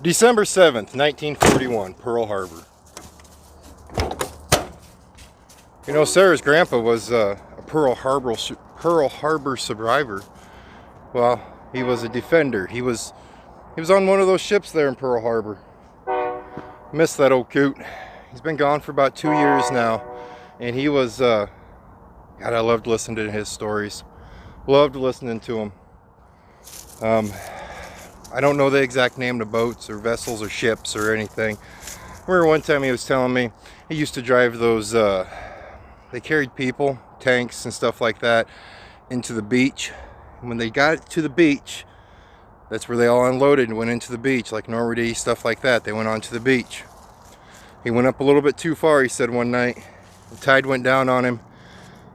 December 7th, 1941, Pearl Harbor. You know, Sarah's grandpa was a Pearl Harbor survivor. Well, he was a defender. He was on one of those ships there in Pearl Harbor. Miss that old coot. He's been gone for about 2 years now, and he was God, I loved listening to his stories. Loved listening to him. I don't know the exact name of boats or vessels or ships or anything. I remember one time he was telling me he used to drive those, they carried people, tanks and stuff like that into the beach. And when they got to the beach, that's where they all unloaded and went into the beach, like Normandy, stuff like that. They went onto the beach. He went up a little bit too far, he said one night. The tide went down on him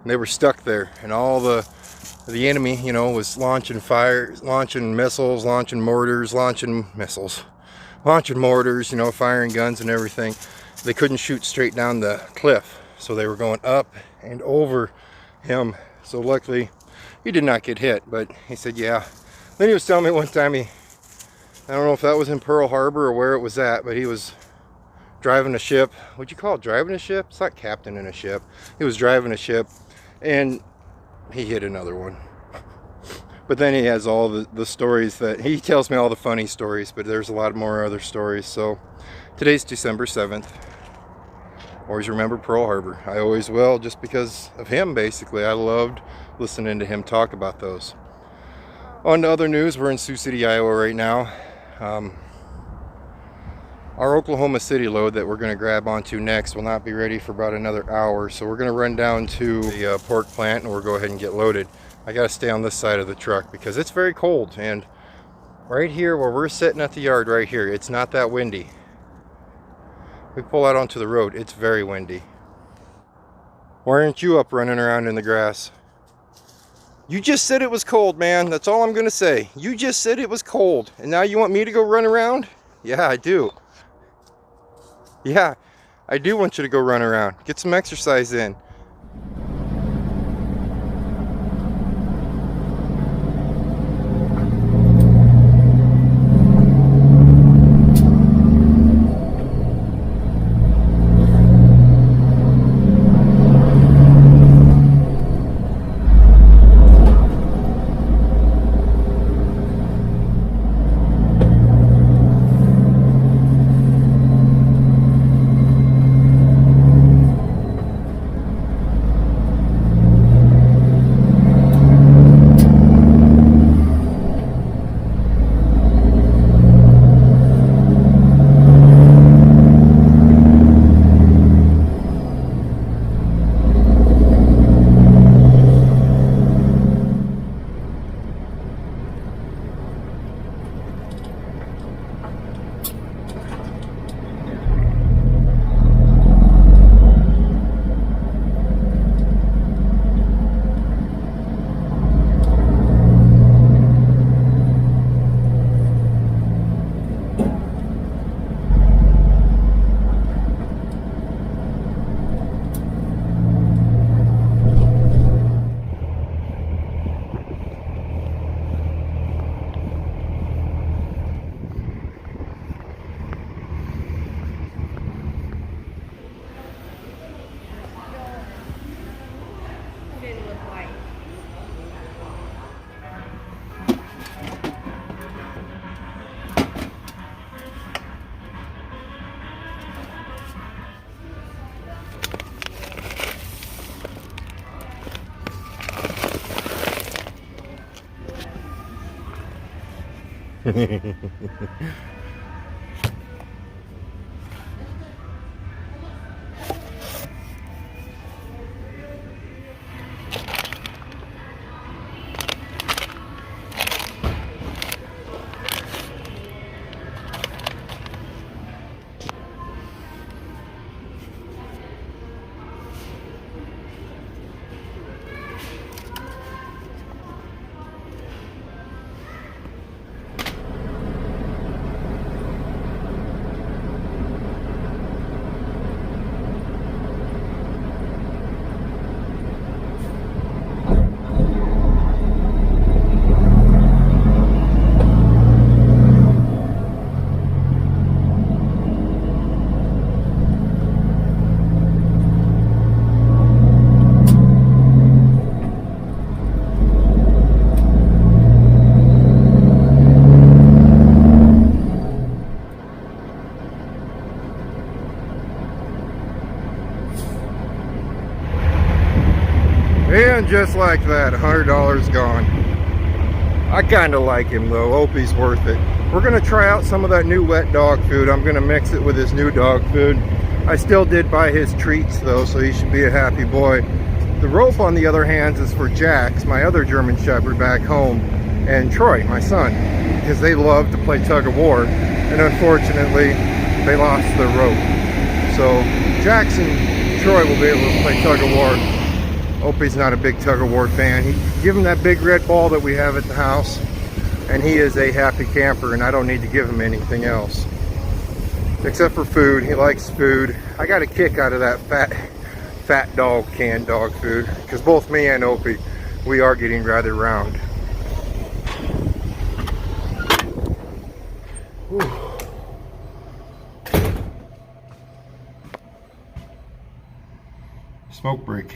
and they were stuck there. And all the enemy, you know, was launching missiles, launching mortars, you know, firing guns and everything. They couldn't shoot straight down the cliff, so they were going up and over him. So luckily he did not get hit, but he said, yeah. Then he was telling me one time I don't know if that was in Pearl Harbor or where it was at, but he was driving a ship. What'd you call it, driving a ship? It's not captaining a ship. He was driving a ship and he hit another one. But then he has all the stories that he tells me, all the funny stories, but there's a lot more other stories. So today's December 7th. Always remember Pearl Harbor. I always will, just because of him, basically. I loved listening to him talk about those. On to other news, we're in Sioux City, Iowa right now. Our Oklahoma City load that we're going to grab onto next will not be ready for about another hour, so we're going to run down to the pork plant and we'll go ahead and get loaded. I got to stay on this side of the truck because it's very cold, and right here where we're sitting at the yard right here, it's not that windy. We pull out onto the road, it's very windy. Why aren't you up running around in the grass? You just said it was cold, man. That's all I'm going to say. You just said it was cold, and now you want me to go run around? Yeah, I do. Yeah, I do want you to go run around. Get some exercise in. just like that, $100 gone. I kind of like him though. Opie's worth it. We're gonna try out some of that new wet dog food. I'm gonna mix it with his new dog food. I still did buy his treats though, so he should be a happy boy. The rope, on the other hand, is for Jax, my other German Shepherd back home, and Troy, my son, because they love to play tug of war, and unfortunately they lost their rope. So Jax and Troy will be able to play tug of war. Opie's not a big tug of war fan. He give him that big red ball that we have at the house, and he is a happy camper, and I don't need to give him anything else except for food. He likes food. I got a kick out of that fat dog canned dog food, because both me and Opie, we are getting rather round. Whew. Smoke break.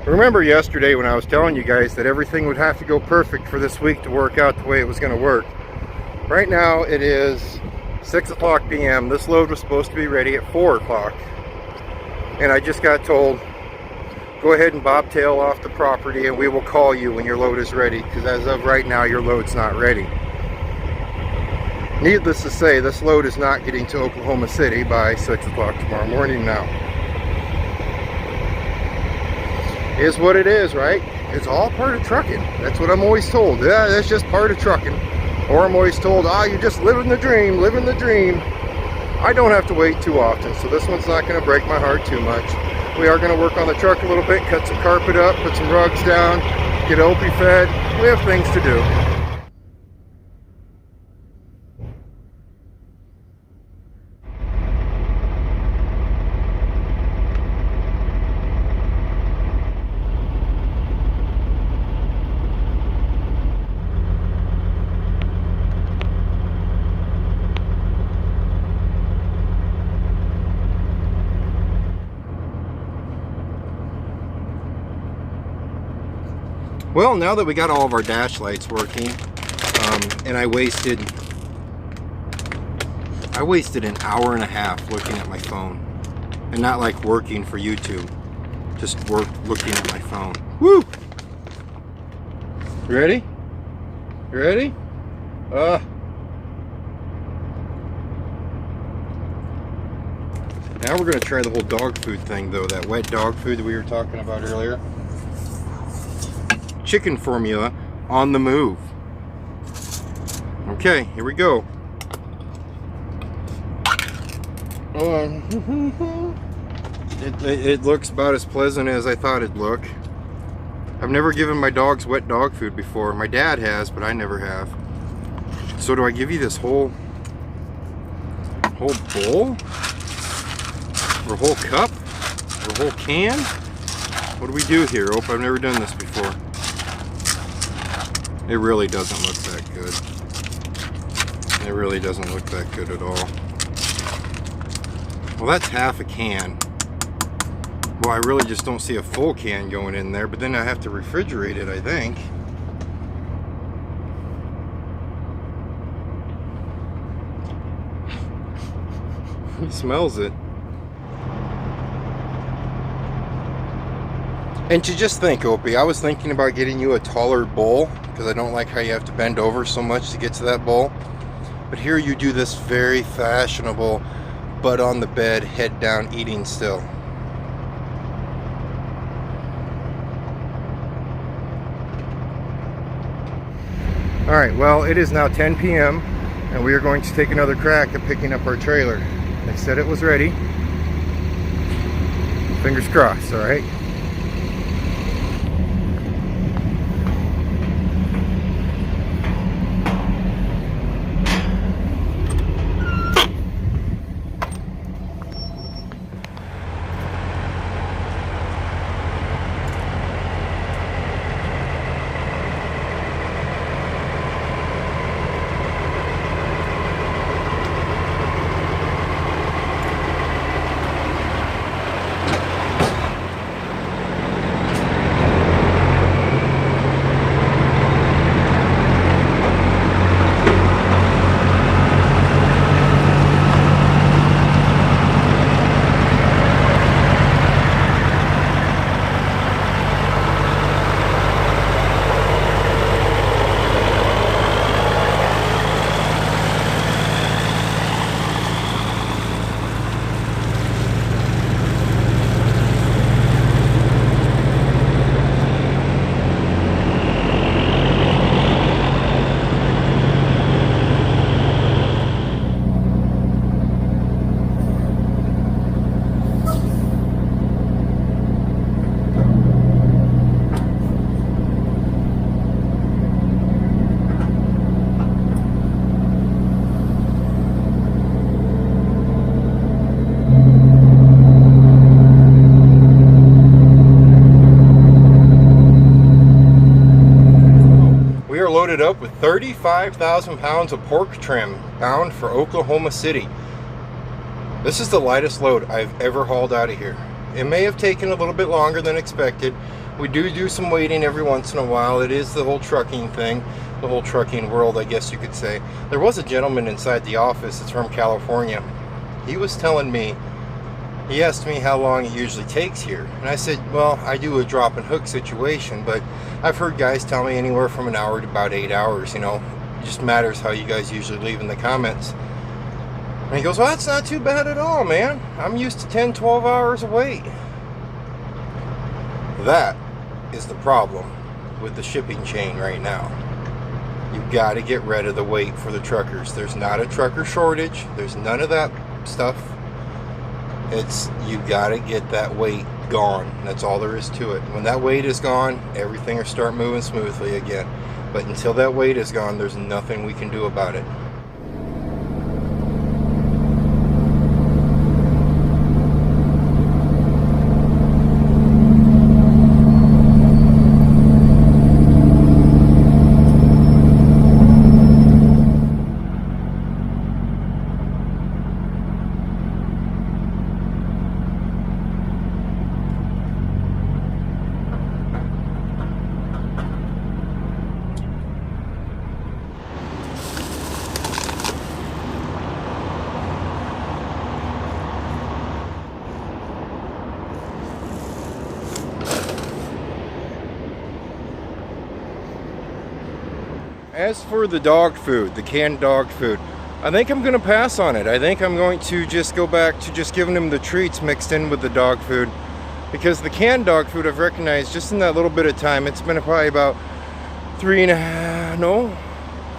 Remember yesterday when I was telling you guys that everything would have to go perfect for this week to work out the way it was going to work? Right now it is 6:00 p.m. This load was supposed to be ready at 4 o'clock. And I just got told, go ahead and bobtail off the property and we will call you when your load is ready, because as of right now your load's not ready. Needless to say, this load is not getting to Oklahoma City by 6 o'clock tomorrow morning now. Is what it is, right? It's all part of trucking. That's what I'm always told. Yeah, that's just part of trucking. Or I'm always told, you're just living the dream, living the dream. I don't have to wait too often, so this one's not going to break my heart too much. We are going to work on the truck a little bit, cut some carpet up, put some rugs down, get Opie fed. We have things to do. Well, now that we got all of our dash lights working, and I wasted an hour and a half looking at my phone, and not like working for YouTube, just looking at my phone. Woo! You ready? You ready? Now we're gonna try the whole dog food thing though, that wet dog food that we were talking about earlier. Chicken formula on the move. Okay, here we go. It looks about as pleasant as I thought it'd look. I've never given my dogs wet dog food before. My dad has, but I never have. So do I give you this whole bowl? Or a whole cup? Or a whole can? What do we do here? Oh, I've never done this before. It really doesn't look that good. It really doesn't look that good at all. Well, that's half a can. Well, I really just don't see a full can going in there, but then I have to refrigerate it, I think. He smells it. And to just think, Opie, I was thinking about getting you a taller bowl, because I don't like how you have to bend over so much to get to that bowl. But here you do this very fashionable, butt on the bed, head down, eating still. Alright, well, it is now 10 p.m. and we are going to take another crack at picking up our trailer. They said it was ready. Fingers crossed, alright? loaded up with 35,000 pounds of pork trim bound for Oklahoma City. This is the lightest load I've ever hauled out of here. It may have taken a little bit longer than expected. We do some waiting every once in a while. It is the whole trucking thing, the whole trucking world, I guess you could say. There was a gentleman inside the office that's from California. He was telling me, he asked me how long it usually takes here. And I said, well, I do a drop and hook situation, but I've heard guys tell me anywhere from an hour to about 8 hours, you know. It just matters how you guys usually leave in the comments. And he goes, well, that's not too bad at all, man. I'm used to 10, 12 hours of wait. That is the problem with the shipping chain right now. You've got to get rid of the wait for the truckers. There's not a trucker shortage. There's none of that stuff. It's, you got to get that weight gone. That's all there is to it. When that weight is gone, everything will start moving smoothly again. But until that weight is gone, there's nothing we can do about it. As for the dog food, the canned dog food, I think I'm going to pass on it. I think I'm going to just go back to just giving them the treats mixed in with the dog food. Because the canned dog food, I've recognized just in that little bit of time, it's been probably about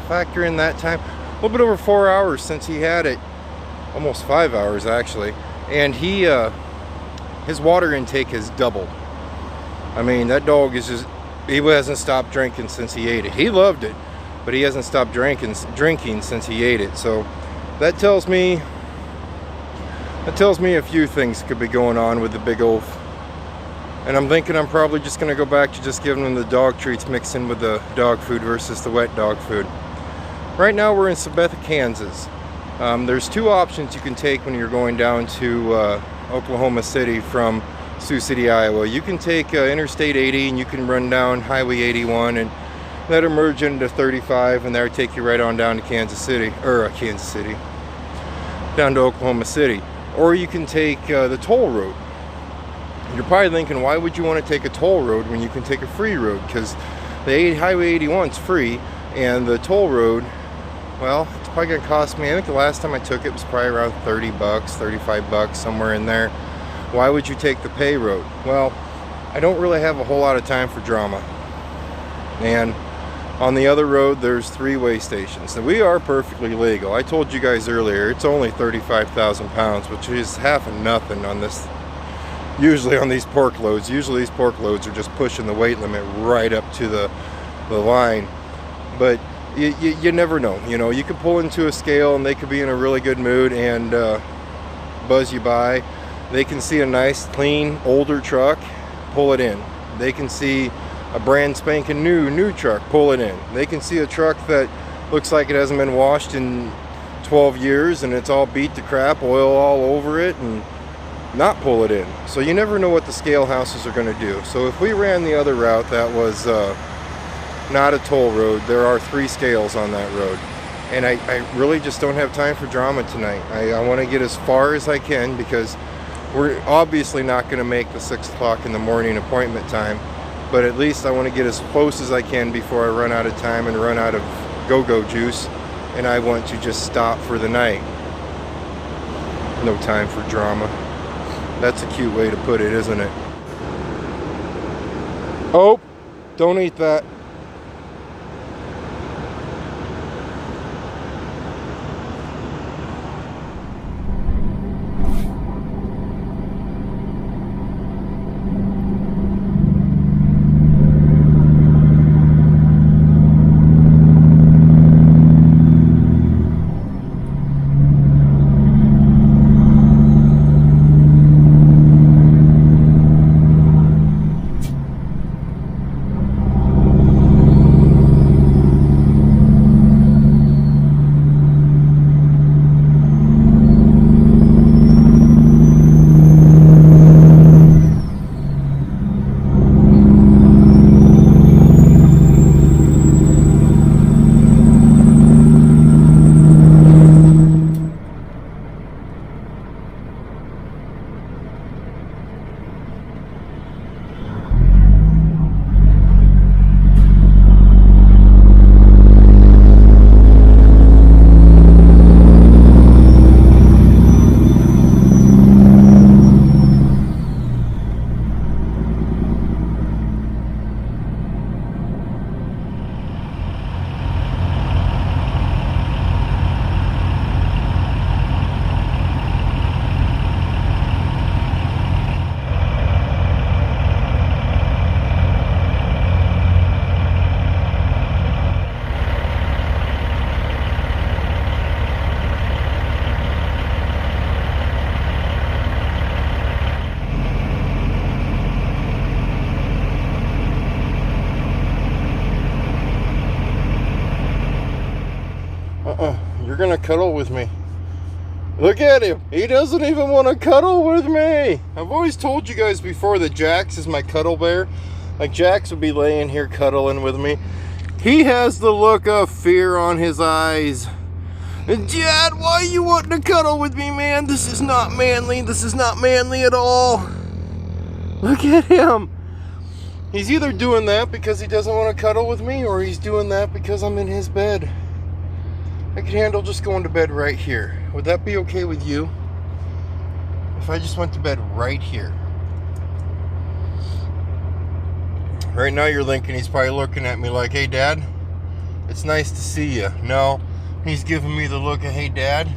factor in that time, a little bit over 4 hours since he had it. Almost 5 hours actually. And his water intake has doubled. I mean, that dog is just, he hasn't stopped drinking since he ate it. He loved it, but he hasn't stopped drinking since he ate it. So that tells me a few things could be going on with the big oaf. And I'm thinking I'm probably just going to go back to just giving them the dog treats mixed in with the dog food versus the wet dog food. Right now we're in Sabetha, Kansas. There's two options you can take when you're going down to Oklahoma City from Sioux City, Iowa. You can take Interstate 80 and you can run down Highway 81 and that'll merge into 35 and that'll take you right on down to Kansas City, down to Oklahoma City. Or you can take the toll road. You're probably thinking, why would you want to take a toll road when you can take a free road? Because the Highway 81 is free and the toll road, well, it's probably going to cost me, I think the last time I took it was probably around 30 bucks, 35 bucks, somewhere in there. Why would you take the pay road? Well, I don't really have a whole lot of time for drama. And on the other road, there's 3 weigh stations. And we are perfectly legal. I told you guys earlier, it's only 35,000 pounds, which is half of nothing on this. Usually on these pork loads. Usually these pork loads are just pushing the weight limit right up to the line. But you never know. You know, you could pull into a scale and they could be in a really good mood and buzz you by. They can see a nice, clean, older truck, pull it in. They can see a brand spanking new truck, pull it in. They can see a truck that looks like it hasn't been washed in 12 years and it's all beat to crap, oil all over it, and not pull it in. So you never know what the scale houses are going to do. So if we ran the other route that was not a toll road, there are 3 scales on that road. And I really just don't have time for drama tonight. I want to get as far as I can because we're obviously not going to make the 6 o'clock in the morning appointment time, but at least I want to get as close as I can before I run out of time and run out of go-go juice, and I want to just stop for the night. No time for drama. That's a cute way to put it, isn't it? Oh, don't eat that. You're gonna cuddle with me. Look at him. He doesn't even want to cuddle with me. I've always told you guys before that Jax is my cuddle bear. Like, Jax would be laying here cuddling with me. He has the look of fear on his eyes. Dad, why are you wanting to cuddle with me, man? This is not manly. This is not manly at all. Look at him. He's either doing that because he doesn't want to cuddle with me, or he's doing that because I'm in his bed. I could handle just going to bed right here. Would that be okay with you? If I just went to bed right here. Right now you're thinking he's probably looking at me like, hey Dad, it's nice to see you. No, he's giving me the look of, hey Dad,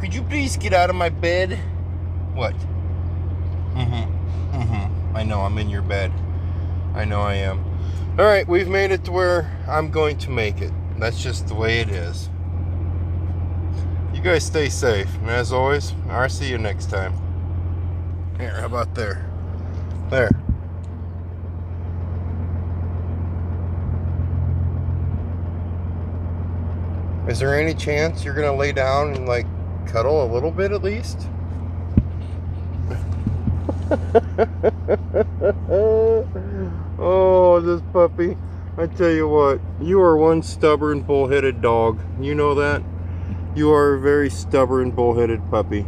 could you please get out of my bed? What? I know I'm in your bed. I know I am. Alright, we've made it to where I'm going to make it. That's just the way it is. You guys stay safe, and as always, I'll see you next time. Here, how about there? There. Is there any chance you're gonna lay down and like cuddle a little bit at least? Oh, this puppy. I tell you what, you are one stubborn bullheaded dog. You know that? You are a very stubborn bullheaded puppy.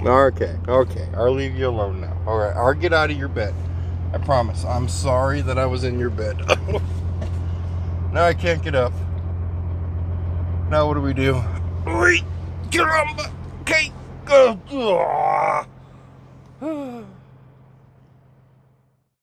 Okay, I'll leave you alone now. Alright, I'll get out of your bed. I promise. I'm sorry that I was in your bed. Now I can't get up. Now what do we do? Wait, caramba. Okay.